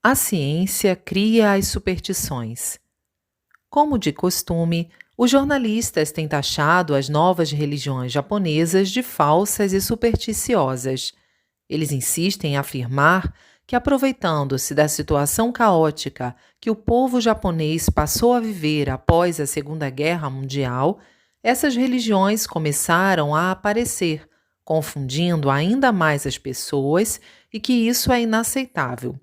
A ciência cria as superstições. Como de costume, os jornalistas têm taxado as novas religiões japonesas de falsas e supersticiosas. Eles insistem em afirmar que, aproveitando-se da situação caótica que o povo japonês passou a viver após a Segunda Guerra Mundial, essas religiões começaram a aparecer, confundindo ainda mais as pessoas e que isso é inaceitável.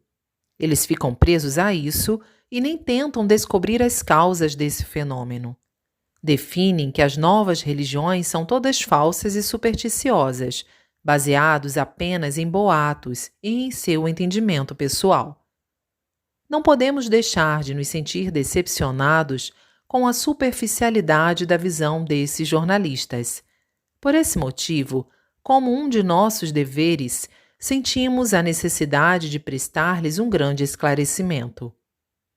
Eles ficam presos a isso e nem tentam descobrir as causas desse fenômeno. Definem que as novas religiões são todas falsas e supersticiosas, baseados apenas em boatos e em seu entendimento pessoal. Não podemos deixar de nos sentir decepcionados com a superficialidade da visão desses jornalistas. Por esse motivo, como um de nossos deveres, sentimos a necessidade de prestar-lhes um grande esclarecimento.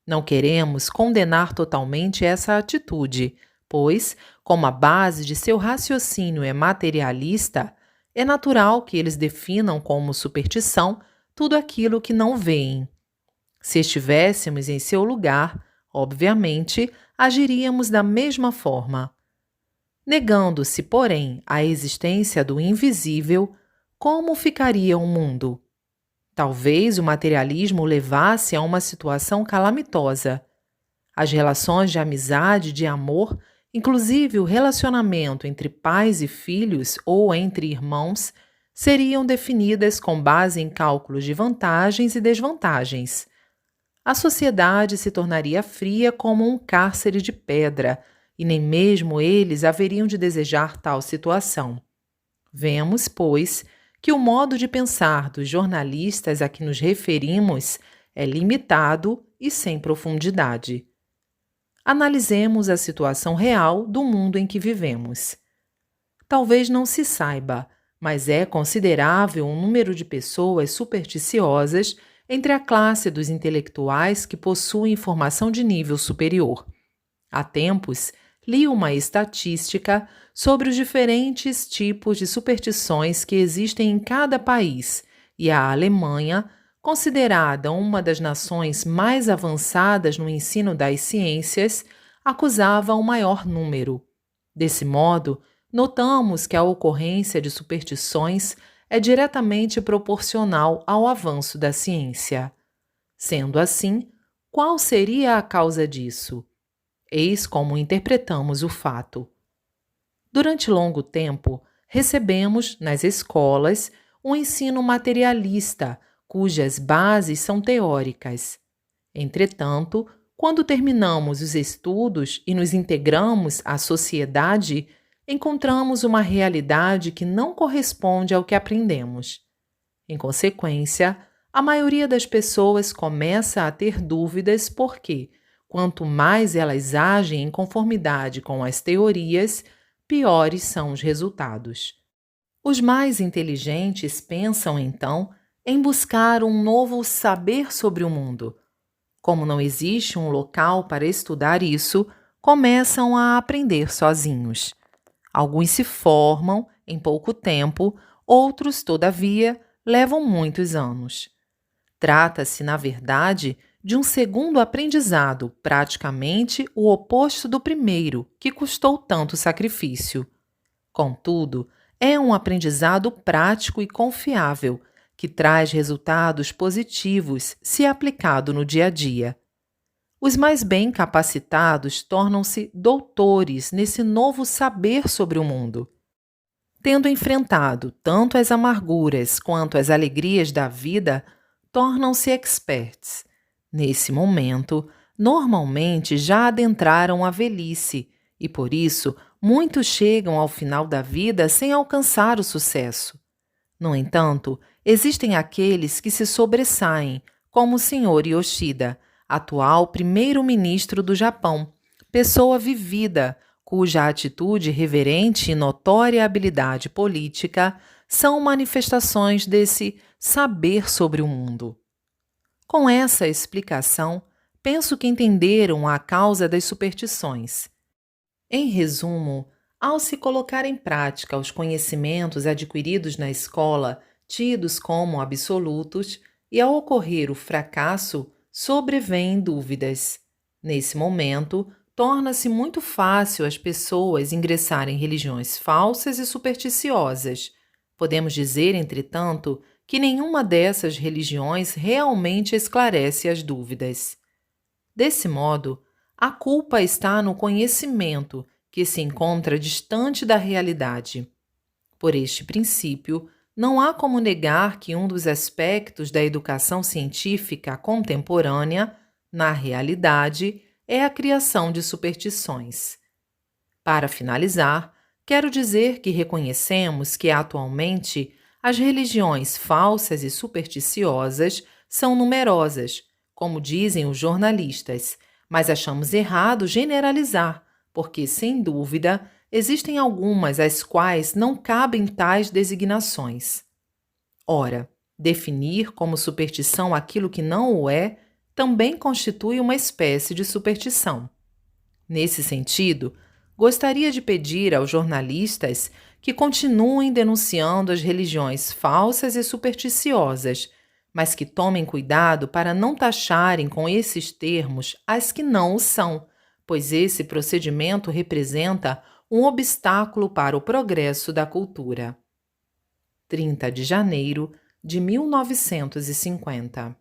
Não queremos condenar totalmente essa atitude, pois, como a base de seu raciocínio é materialista, é natural que eles definam como superstição tudo aquilo que não veem. Se estivéssemos em seu lugar, obviamente, agiríamos da mesma forma. Negando-se, porém, a existência do invisível, como ficaria o mundo? Talvez o materialismo levasse a uma situação calamitosa. As relações de amizade e de amor, inclusive o relacionamento entre pais e filhos ou entre irmãos, seriam definidas com base em cálculos de vantagens e desvantagens. A sociedade se tornaria fria como um cárcere de pedra, e nem mesmo eles haveriam de desejar tal situação. Vemos, pois, que o modo de pensar dos jornalistas a que nos referimos é limitado e sem profundidade. Analisemos a situação real do mundo em que vivemos. Talvez não se saiba, mas é considerável o número de pessoas supersticiosas entre a classe dos intelectuais que possuem formação de nível superior. Há tempos, li uma estatística sobre os diferentes tipos de superstições que existem em cada país, e a Alemanha, considerada uma das nações mais avançadas no ensino das ciências, acusava o maior número. Desse modo, notamos que a ocorrência de superstições é diretamente proporcional ao avanço da ciência. Sendo assim, qual seria a causa disso? Eis como interpretamos o fato. Durante longo tempo, recebemos, nas escolas, um ensino materialista, cujas bases são teóricas. Entretanto, quando terminamos os estudos e nos integramos à sociedade, encontramos uma realidade que não corresponde ao que aprendemos. Em consequência, a maioria das pessoas começa a ter dúvidas porque, quanto mais elas agem em conformidade com as teorias, piores são os resultados. Os mais inteligentes pensam, então, em buscar um novo saber sobre o mundo. Como não existe um local para estudar isso, começam a aprender sozinhos. Alguns se formam em pouco tempo, outros, todavia, levam muitos anos. Trata-se, na verdade, de um segundo aprendizado, praticamente o oposto do primeiro, que custou tanto sacrifício. Contudo, é um aprendizado prático e confiável, que traz resultados positivos se aplicado no dia a dia. Os mais bem capacitados tornam-se doutores nesse novo saber sobre o mundo. Tendo enfrentado tanto as amarguras quanto as alegrias da vida, tornam-se experts. Nesse momento, normalmente já adentraram a velhice e, por isso, muitos chegam ao final da vida sem alcançar o sucesso. No entanto, existem aqueles que se sobressaem, como o Sr. Yoshida, atual primeiro-ministro do Japão, pessoa vivida, cuja atitude reverente e notória habilidade política são manifestações desse saber sobre o mundo. Com essa explicação, penso que entenderam a causa das superstições. Em resumo, ao se colocar em prática os conhecimentos adquiridos na escola, tidos como absolutos, e ao ocorrer o fracasso, sobrevêm dúvidas. Nesse momento, torna-se muito fácil as pessoas ingressarem em religiões falsas e supersticiosas. Podemos dizer, entretanto, que nenhuma dessas religiões realmente esclarece as dúvidas. Desse modo, a culpa está no conhecimento, que se encontra distante da realidade. Por este princípio, não há como negar que um dos aspectos da educação científica contemporânea, na realidade, é a criação de superstições. Para finalizar, quero dizer que reconhecemos que, atualmente, as religiões falsas e supersticiosas são numerosas, como dizem os jornalistas, mas achamos errado generalizar, porque, sem dúvida, existem algumas às quais não cabem tais designações. Ora, definir como superstição aquilo que não o é também constitui uma espécie de superstição. Nesse sentido, gostaria de pedir aos jornalistas que continuem denunciando as religiões falsas e supersticiosas, mas que tomem cuidado para não taxarem com esses termos as que não o são, pois esse procedimento representa um obstáculo para o progresso da cultura. 30 de janeiro de 1950.